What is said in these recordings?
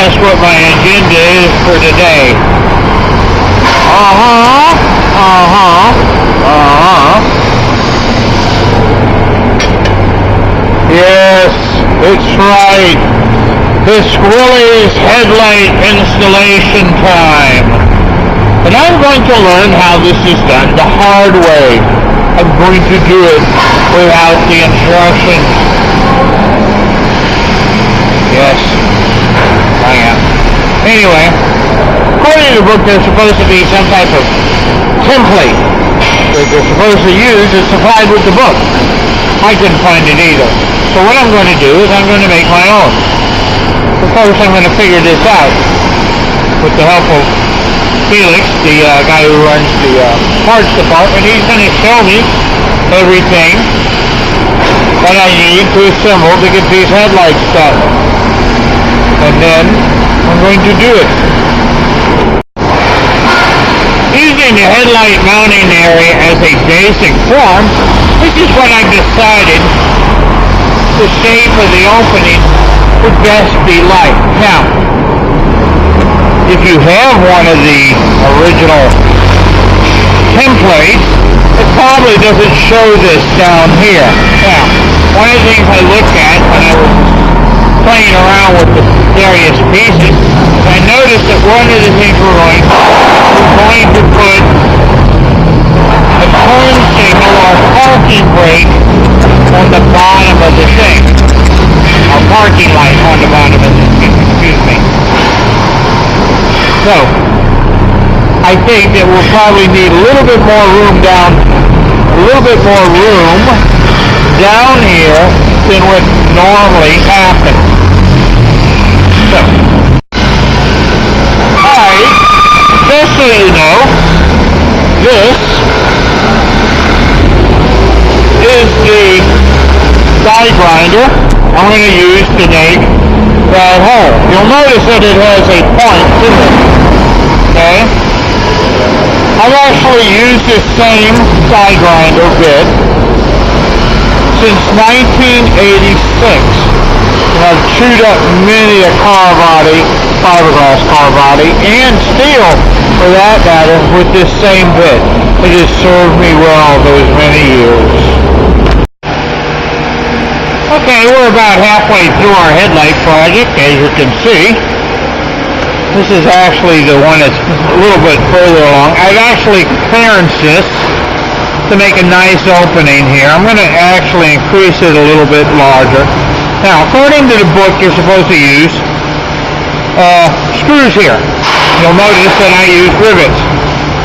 guess what my agenda is for today. Yes, it's right. It's Willys headlight installation time. And I'm going to learn how this is done the hard way. I'm going to do it without the instructions. Yes, I am. Anyway, according to the book, there's supposed to be some type of template that they're supposed to use that's supplied with the book. I couldn't find it either. So what I'm going to do is I'm going to make my own. But first I'm going to figure this out with the help of Felix, the guy who runs the parts department. He's going to show me everything that I need to assemble to get these headlights done. And then I'm going to do it. Using the headlight mounting area as a basic form, this is what I decided the shape of the opening would best be like. Now, if you have one of the original templates, it probably doesn't show this down here. Now, one of the things I looked at when I was playing around with the various pieces, I noticed that one of the things we're going to put a turn signal or parking brake on the bottom of the thing. Or parking light on the bottom of the thing, excuse me. So, I think that we'll probably need a little bit more room down here than would normally happen. So, just so you know, this is the die grinder I'm going to use to make that hole. You'll notice that it has a point to it. Okay? I've actually used this same die grinder bit since 1986. And I've chewed up many a car body, fiberglass car body, and steel for that matter, with this same bit. It has served me well those many years. Okay, we're about halfway through our headlight project, as you can see. This is actually the one that's a little bit further along. I've actually clearanced this to make a nice opening here. I'm going to actually increase it a little bit larger. Now, according to the book, you're supposed to use screws here. You'll notice that I use rivets.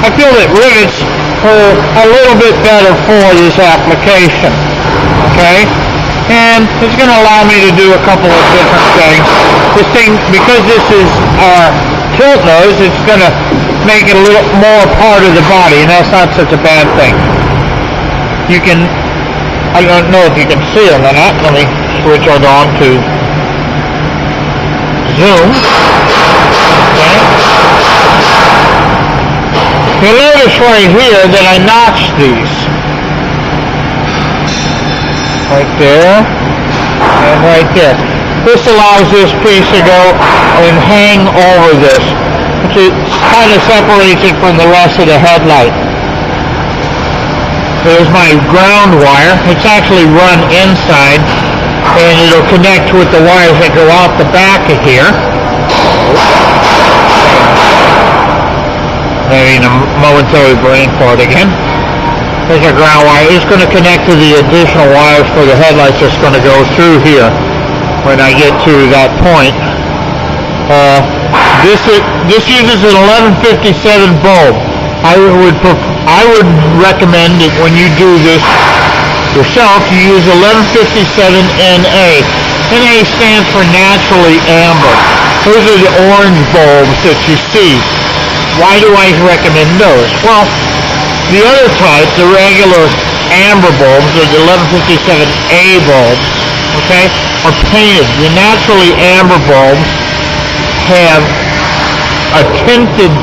I feel that rivets are a little bit better for this application. Okay? And it's going to allow me to do a couple of different things. This thing, because this is our tilt nose, it's going to make it a little more part of the body, and that's not such a bad thing. You can, I don't know if you can see them or not. Let me switch it on to zoom. Okay. You'll notice right here that I notched these. Right there, and right there. This allows this piece to go and hang over this, which kind of separates it from the rest of the headlight. There's my ground wire. It's actually run inside, and it'll connect with the wires that go out the back of here. Having a momentary brain fart again. There's a ground wire. It's going to connect to the additional wires for the headlights that's going to go through here when I get to that point. This uses an 1157 bulb. I would recommend that when you do this yourself, you use 1157 NA. NA stands for naturally amber. Those are the orange bulbs that you see. Why do I recommend those? Well, the other type, the regular amber bulbs, or the 1157A bulbs, okay, are painted. The naturally amber bulbs have a tinted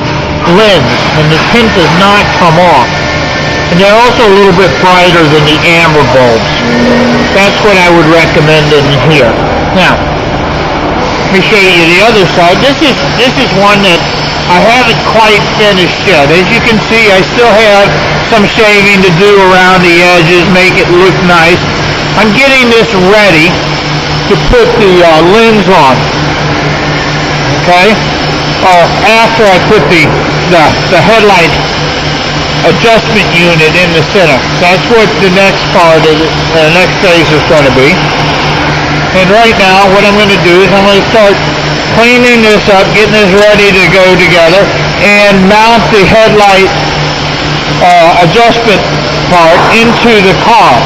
lens, and the tint does not come off. And they're also a little bit brighter than the amber bulbs. That's what I would recommend in here. Now, Let me show you the other side. This is one that I haven't quite finished yet. As you can see, I still have some shaving to do around the edges, make it look nice. I'm getting this ready to put the lens on. Okay? After I put the headlight adjustment unit in the center. That's what the next part of the next phase is going to be. And right now, what I'm going to do is I'm going to start cleaning this up, getting this ready to go together, and mount the headlight adjustment part into the car.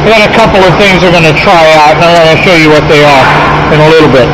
I got a couple of things I'm going to try out, and I'm going to show you what they are in a little bit.